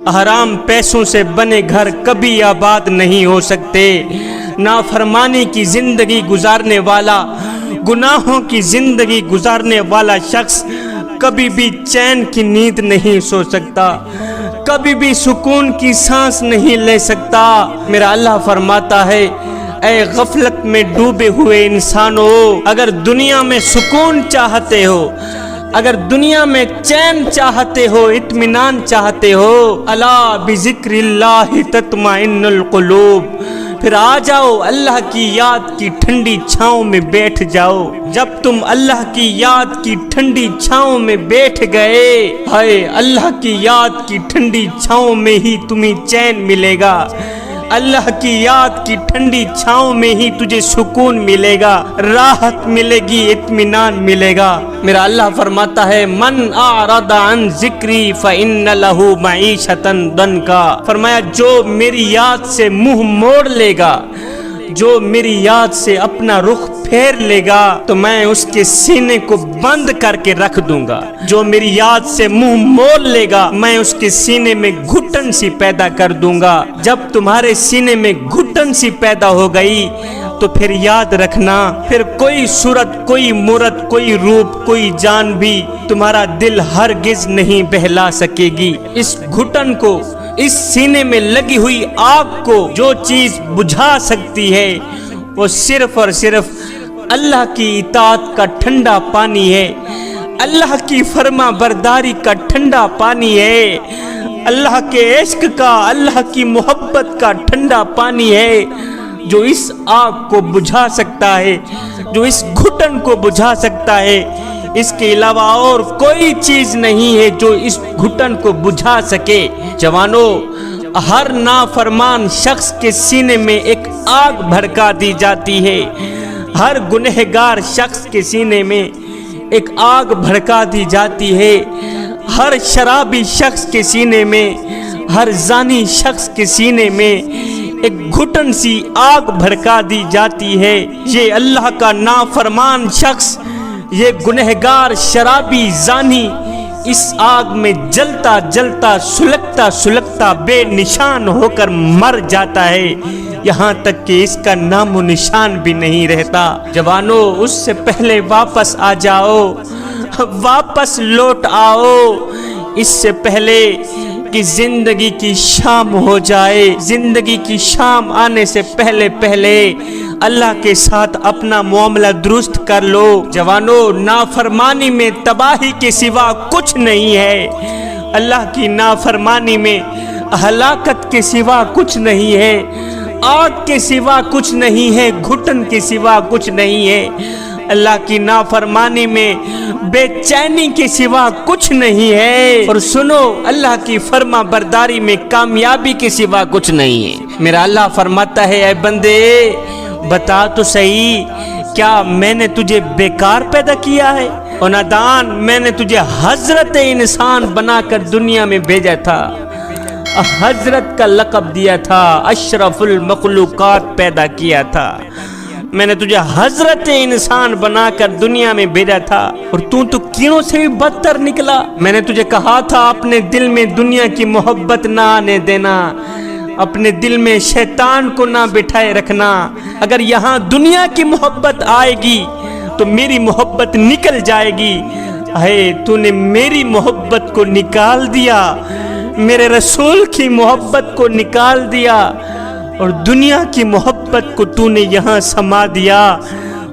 حرام پیسوں سے بنے گھر کبھی آباد نہیں ہو سکتے۔ نافرمانی کی زندگی گزارنے والا، گناہوں کی زندگی گزارنے والا شخص کبھی بھی چین کی نیند نہیں سو سکتا، کبھی بھی سکون کی سانس نہیں لے سکتا۔ میرا اللہ فرماتا ہے، اے غفلت میں ڈوبے ہوئے انسانوں، اگر دنیا میں سکون چاہتے ہو، اگر دنیا میں چین چاہتے ہو، اطمینان چاہتے ہو، الا بذکر اللہ تطمئن القلوب، پھر آ جاؤ اللہ کی یاد کی ٹھنڈی چھاؤں میں بیٹھ جاؤ۔ جب تم اللہ کی یاد کی ٹھنڈی چھاؤں میں بیٹھ گئے، ہائے اللہ کی یاد کی ٹھنڈی چھاؤں میں ہی تمہیں چین ملے گا، اللہ کی یاد کی ٹھنڈی چھاؤں میں ہی تجھے سکون ملے گا، راحت ملے گی، اطمینان ملے گا۔ میرا اللہ فرماتا ہے، من اعرض عن ذکری فإن له معیشۃ ضنکا، فرمایا جو میری یاد سے منہ موڑ لے گا، جو میری یاد سے اپنا رخ پھیر لے گا تو میں اس کے سینے کو بند کر کے رکھ دوں گا۔ جو میری یاد سے منہ موڑ لے گا میں اس کے سینے میں گھٹن سی پیدا کر دوں گا۔ جب تمہارے سینے میں گھٹن سی پیدا ہو گئی تو پھر یاد رکھنا، پھر کوئی صورت، کوئی مورت، کوئی روپ، کوئی جان بھی تمہارا دل ہرگز نہیں بہلا سکے گی۔ اس گھٹن کو، اس سینے میں لگی ہوئی آگ کو جو چیز بجھا سکتی ہے وہ صرف اور صرف اللہ کی اطاعت کا ٹھنڈا پانی ہے، اللہ کی فرما برداری کا ٹھنڈا پانی ہے، اللہ کے عشق کا، اللہ کی محبت کا ٹھنڈا پانی ہے جو اس آگ کو بجھا سکتا ہے، جو اس گھٹن کو بجھا سکتا ہے۔ اس کے علاوہ اور کوئی چیز نہیں ہے جو اس گھٹن کو بجھا سکے۔ جوانوں، ہر نافرمان شخص کے سینے میں ایک آگ بھڑکا دی جاتی ہے، ہر گنہگار شخص کے سینے میں ایک آگ بھڑکا دی جاتی ہے، ہر شرابی شخص کے سینے میں، ہر زانی شخص کے سینے میں ایک گھٹن سی آگ بھڑکا دی جاتی ہے۔ یہ اللہ کا نافرمان شخص، یہ گنہگار شرابی زانی اس آگ میں جلتا جلتا سلگتا سلگتا بے نشان ہو کر مر جاتا ہے، یہاں تک کہ اس کا نام و نشان بھی نہیں رہتا۔ جوانوں، اس سے پہلے واپس آ جاؤ، واپس لوٹ آؤ، اس سے پہلے کہ زندگی کی شام ہو جائے۔ زندگی کی شام آنے سے پہلے پہلے اللہ کے ساتھ اپنا معاملہ درست کر لو۔ جوانوں، نافرمانی میں تباہی کے سوا کچھ نہیں ہے، اللہ کی نافرمانی میں ہلاکت کے سوا کچھ نہیں ہے، آگ کے سوا کچھ نہیں ہے، گھٹن کے سوا کچھ نہیں ہے، اللہ کی نافرمانی میں بے چینی کے سوا کچھ نہیں ہے، اور سنو، اللہ کی فرما برداری میں کامیابی کے سوا کچھ نہیں ہے۔ میرا اللہ فرماتا ہے، اے بندے بتا تو صحیح، کیا میں نے تجھے بیکار پیدا کیا ہے؟ اور نادان، میں نے تجھے حضرت انسان بنا کر دنیا میں بھیجا تھا، حضرت کا لقب دیا تھا، اشرف المخلوقات پیدا کیا تھا، میں نے تجھے حضرت انسان بنا کر دنیا میں بھیجا تھا، اور تو کیڑوں سے بھی بدتر نکلا۔ میں نے تجھے کہا تھا اپنے دل میں دنیا کی محبت نہ آنے دینا، اپنے دل میں شیطان کو نہ بٹھائے رکھنا، اگر یہاں دنیا کی محبت آئے گی تو میری محبت نکل جائے گی۔ اے تو نے میری محبت کو نکال دیا، میرے رسول کی محبت کو نکال دیا، اور دنیا کی محبت کو تو نے یہاں سما دیا،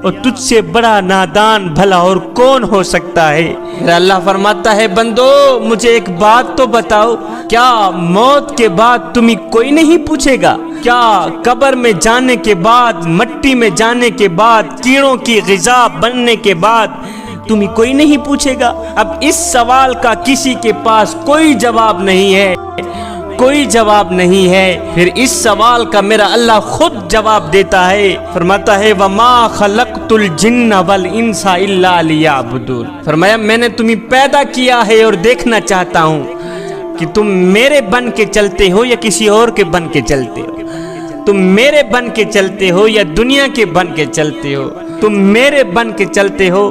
اور تجھ سے بڑا نادان بھلا اور کون ہو سکتا ہے؟ اللہ فرماتا ہے، بندو مجھے ایک بات تو بتاؤ، کیا موت کے بعد تمہیں کوئی نہیں پوچھے گا؟ کیا قبر میں جانے کے بعد، مٹی میں جانے کے بعد، کیڑوں کی غذا بننے کے بعد تمہیں کوئی نہیں پوچھے گا؟ اب اس سوال کا کسی کے پاس کوئی جواب نہیں ہے، کوئی جواب نہیں ہے۔ پھر اس سوال کا میرا اللہ خود جواب دیتا ہے، فرماتا ہے، وَمَا خَلَقْتُ الْجِنَّ وَالْإِنسَ إِلَّا لِيَعْبُدُونَ، فرمایا میں نے تمہیں پیدا کیا ہے اور دیکھنا چاہتا ہوں کہ تم میرے بن کے چلتے ہو یا کسی اور کے بن کے چلتے ہو، تم میرے بن کے چلتے ہو یا دنیا کے بن کے چلتے ہو، تم میرے بن کے چلتے ہو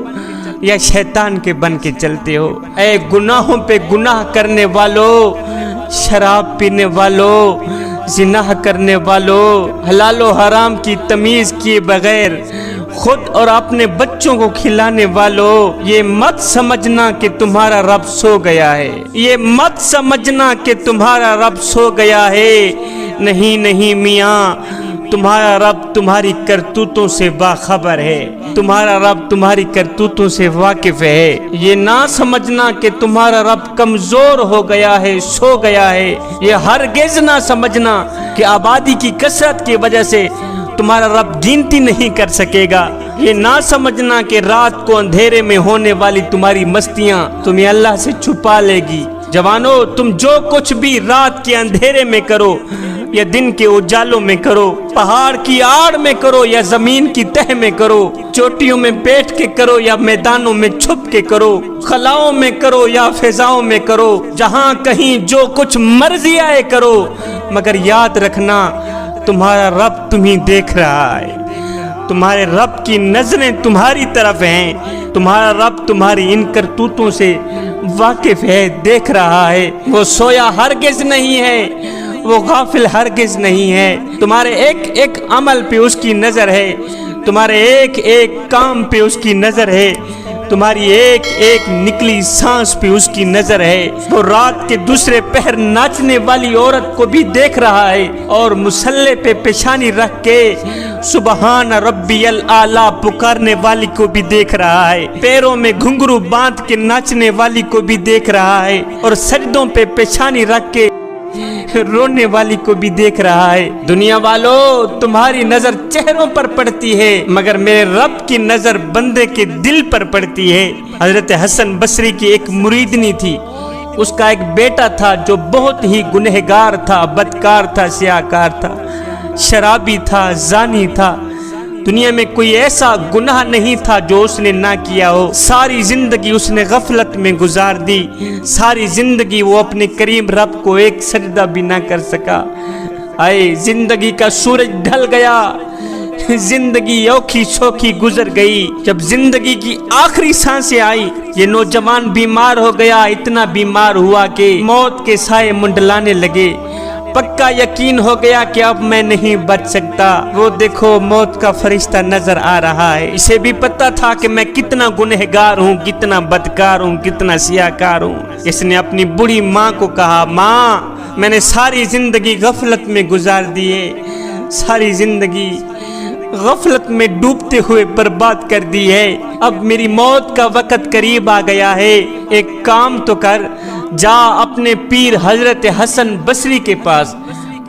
یا شیطان کے بن کے چلتے ہو۔ اے گناہوں پہ گناہ کرنے والو، شراب پینے والوں، زنا کرنے والوں، حلال و حرام کی تمیز کیے بغیر خود اور اپنے بچوں کو کھلانے والوں، یہ مت سمجھنا کہ تمہارا رب سو گیا ہے، یہ مت سمجھنا کہ تمہارا رب سو گیا ہے۔ نہیں نہیں میاں، تمہارا رب تمہاری کرتوتوں سے باخبر ہے، تمہارا رب تمہاری کرتوتوں سے واقف ہے۔ یہ نہ سمجھنا کہ تمہارا رب کمزور ہو گیا ہے، سو گیا ہے۔ یہ ہرگز نہ سمجھنا کہ آبادی کی کثرت کی وجہ سے تمہارا رب گنتی نہیں کر سکے گا۔ یہ نہ سمجھنا کہ رات کو اندھیرے میں ہونے والی تمہاری مستیاں تمہیں اللہ سے چھپا لے گی۔ جوانو، تم جو کچھ بھی رات کے اندھیرے میں کرو یا دن کے اجالوں میں کرو، پہاڑ کی آڑ میں کرو یا زمین کی تہ میں کرو، چوٹیوں میں بیٹھ کے کرو یا میدانوں میں چھپ کے کرو، خلاؤں میں کرو یا فضاؤں میں کرو، جہاں کہیں جو کچھ مرضی آئے کرو، مگر یاد رکھنا تمہارا رب تمہیں دیکھ رہا ہے، تمہارے رب کی نظریں تمہاری طرف ہیں، تمہارا رب تمہاری ان کرتوتوں سے واقف ہے، دیکھ رہا ہے۔ وہ سویا ہرگز نہیں ہے، وہ غافل ہرگز نہیں ہے۔ تمہارے ایک ایک عمل پہ اس کی نظر ہے، تمہارے ایک ایک کام پہ اس کی نظر ہے، تمہاری ایک ایک نکلی سانس پہ اس کی نظر ہے۔ وہ رات کے دوسرے پہر ناچنے والی عورت کو بھی دیکھ رہا ہے اور مصلے پہ پیشانی رکھ کے سبحان ربی الاعلیٰ پکارنے والی کو بھی دیکھ رہا ہے، پیروں میں گھنگرو باندھ کے ناچنے والی کو بھی دیکھ رہا ہے، اور سجدوں پہ پیشانی رکھ کے رونے والی کو بھی دیکھ رہا ہے۔ دنیا والوں، تمہاری نظر چہروں پر پڑتی ہے، مگر میرے رب کی نظر بندے کے دل پر پڑتی ہے۔ حضرت حسن بصری کی ایک مریدنی تھی، اس کا ایک بیٹا تھا جو بہت ہی گنہگار تھا، بدکار تھا، سیاہکار تھا، شرابی تھا، زانی تھا۔ دنیا میں کوئی ایسا گناہ نہیں تھا جو اس نے نہ کیا ہو۔ ساری زندگی اس نے غفلت میں گزار دی، ساری زندگی وہ اپنے کریم رب کو ایک سجدہ بھی نہ کر سکا۔ آئے زندگی کا سورج ڈھل گیا، زندگی اوکھی سوکھی گزر گئی۔ جب زندگی کی آخری سانسیں آئی، یہ نوجوان بیمار ہو گیا، اتنا بیمار ہوا کہ موت کے سائے منڈلانے لگے۔ پکا یقین ہو گیا کہ اب میں نہیں بچ سکتا۔ وہ دیکھو موت کا فرشتہ نظر آ رہا ہے۔ اسے بھی پتا تھا کہ میں کتنا گنہگار ہوں، کتنا بدکار ہوں، کتنا سیاہکار ہوں۔ اس نے اپنی بڑی ماں کو کہا، ماں میں نے ساری زندگی غفلت میں گزار دی ہے، ساری زندگی غفلت میں ڈوبتے ہوئے برباد کر دی ہے۔ اب میری موت کا وقت قریب آ گیا ہے۔ ایک کام تو کر، جا اپنے پیر حضرت حسن بصری کے پاس،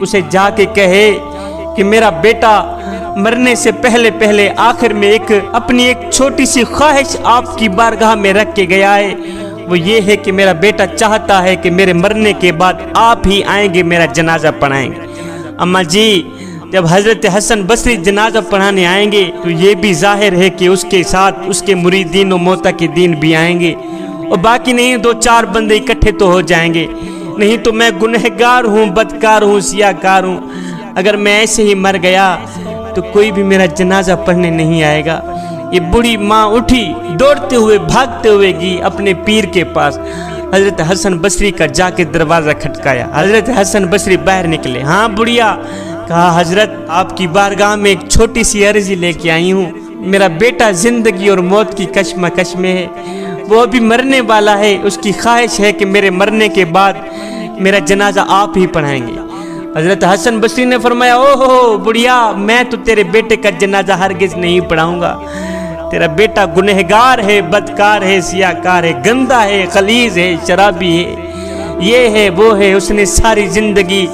اسے جا کے کہے کہ میرا بیٹا مرنے سے پہلے آخر میں اپنی ایک چھوٹی سی خواہش آپ کی بارگاہ میں رکھ کے گیا ہے۔ وہ یہ ہے کہ میرا بیٹا چاہتا ہے کہ میرے مرنے کے بعد آپ ہی آئیں گے، میرا جنازہ پڑھائیں گے۔ اما جی، جب حضرت حسن بصری جنازہ پڑھانے آئیں گے تو یہ بھی ظاہر ہے کہ اس کے ساتھ اس کے مریدین و معتقدین بھی آئیں گے، اور باقی نہیں 2-4 بندے اکٹھے تو ہو جائیں گے۔ نہیں تو میں گنہگار ہوں، بدکار ہوں، سیاہکار ہوں، اگر میں ایسے ہی مر گیا تو کوئی بھی میرا جنازہ پڑھنے نہیں آئے گا۔ یہ بڑی ماں اٹھی، دوڑتے ہوئے بھاگتے ہوئے گئی اپنے پیر کے پاس، حضرت حسن بصری کا جا کے دروازہ کھٹکایا۔ حضرت حسن بصری باہر نکلے۔ ہاں بڑھیا، کہا حضرت آپ کی بارگاہ میں ایک چھوٹی سی عرضی لے کے آئی ہوں۔ میرا بیٹا زندگی اور موت کی کشمکش میں ہے، وہ ابھی مرنے والا ہے، اس کی خواہش ہے کہ میرے مرنے کے بعد میرا جنازہ آپ ہی پڑھائیں گے۔ حضرت حسن بصری نے فرمایا، اوہ بڑھیا، میں تو تیرے بیٹے کا جنازہ ہرگز نہیں پڑھاؤں گا۔ تیرا بیٹا گنہگار ہے، بدکار ہے، سیاہکار ہے، گندا ہے، خلیز ہے، شرابی ہے، یہ ہے وہ ہے۔ اس نے ساری زندگی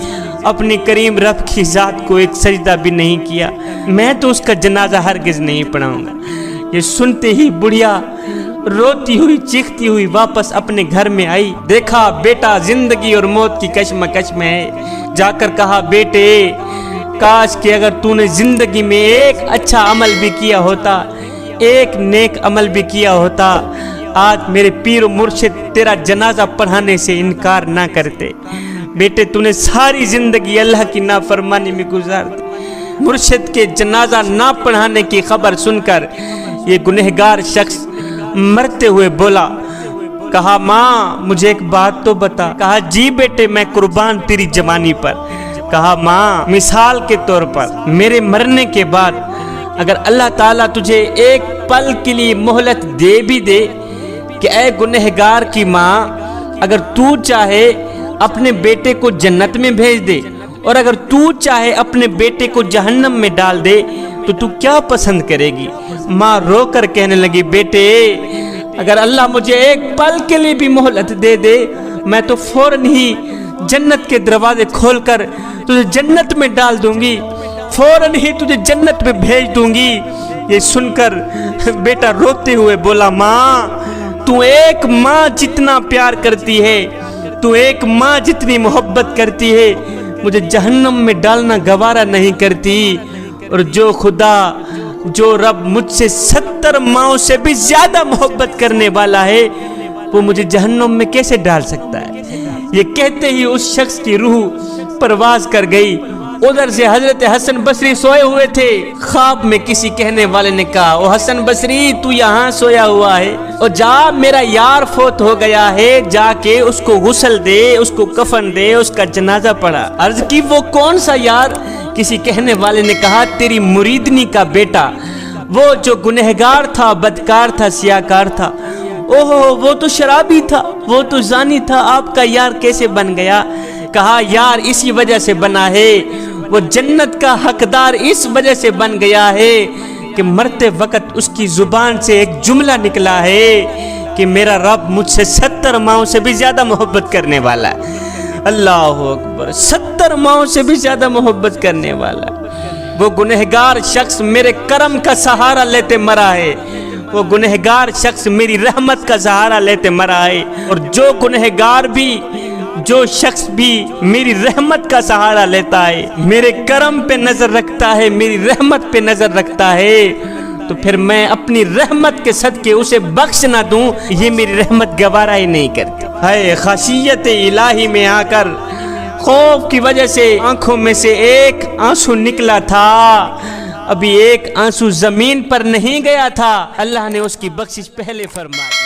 اپنی کریم رب کی ذات کو ایک سجدہ بھی نہیں کیا، میں تو اس کا جنازہ ہرگز نہیں پڑھاؤں گا۔ یہ سنتے ہی بڑھیا روتی ہوئی چیختی ہوئی واپس اپنے گھر میں آئی۔ دیکھا بیٹا زندگی اور موت کی کشمکش میں ہے۔ جا کر کہا، بیٹے کاش کہ اگر تو نے زندگی میں ایک اچھا عمل بھی کیا ہوتا، ایک نیک عمل بھی کیا ہوتا، آج میرے پیر و مرشد تیرا جنازہ پڑھانے سے انکار نہ کرتے۔ بیٹے تو نے ساری زندگی اللہ کی نافرمانی میں گزار دی۔ مرشد کے جنازہ نہ پڑھانے کی خبر سن کر یہ گنہگار شخص مرتے ہوئے بولا، کہا ماں مجھے ایک بات تو بتا. کہا جی بیٹے میں قربان تیری جوانی پر. کہا ماں مثال کے طور پر میرے مرنے کے بعد اگر اللہ تعالیٰ تجھے ایک پل کے لیے مہلت دے بھی دے کہ اے گنہگار کی ماں اگر تو چاہے اپنے بیٹے کو جنت میں بھیج دے اور اگر تو چاہے اپنے بیٹے کو جہنم میں ڈال دے تو کیا پسند کرے گی. ماں رو کر کہنے لگی بیٹے اگر اللہ مجھے ایک پل کے لیے بھی مہلت دے دے میں تو فوراً ہی جنت کے دروازے کھول کر تجھے جنت میں ڈال دوں گی, فوراً ہی تجھے جنت میں بھیج دوں گی. یہ سن کر بیٹا روتے ہوئے بولا ماں تو ایک ماں جتنا پیار کرتی ہے, تو ایک ماں جتنی محبت کرتی ہے مجھے جہنم میں ڈالنا گوارا نہیں کرتی, اور جو خدا جو رب مجھ سے 70 ماؤں سے بھی زیادہ محبت کرنے والا ہے وہ مجھے جہنم میں کیسے ڈال سکتا ہے. یہ کہتے ہی اس شخص کی روح پرواز کر گئی. ادھر سے حضرت حسن بصری سوئے ہوئے تھے. خواب میں کسی کہنے والے نے کہا او حسن بصری تو یہاں سویا ہوا ہے, اور جا میرا یار فوت ہو گیا ہے, جا کے اس کو غسل دے, اس کو کفن دے, اس کا جنازہ پڑھا. عرض کی وہ کون سا یار؟ کسی کہنے والے نے کہا تیری مریدنی کا بیٹا, وہ جو گنہگار تھا, بدکار تھا, سیاکار تھا. اوہ وہ تو شرابی تھا, وہ تو زانی تھا, آپ کا یار کیسے بن گیا؟ کہا یار اسی وجہ سے بنا ہے, وہ جنت کا حقدار اس وجہ سے بن گیا ہے کہ مرتے وقت اس کی زبان سے ایک جملہ نکلا ہے کہ میرا رب مجھ سے 70 ماؤں سے بھی زیادہ محبت کرنے والا ہے. اللہ اکبر, 70 ماؤں سے بھی زیادہ محبت کرنے والا. وہ گنہگار شخص میرے کرم کا سہارا لیتے مرا ہے, وہ گنہگار شخص میری رحمت کا سہارا لیتے مرا ہے, اور جو گنہگار بھی جو شخص بھی میری رحمت کا سہارا لیتا ہے, میرے کرم پہ نظر رکھتا ہے, میری رحمت پہ نظر رکھتا ہے, تو پھر میں اپنی رحمت کے صدقے اسے بخش نہ دوں, یہ میری رحمت گوارا ہی نہیں کرتی. ہے خشیت الہی میں آ کر خوف کی وجہ سے آنکھوں میں سے ایک آنسو نکلا تھا, ابھی ایک آنسو زمین پر نہیں گیا تھا, اللہ نے اس کی بخشش پہلے فرما دی.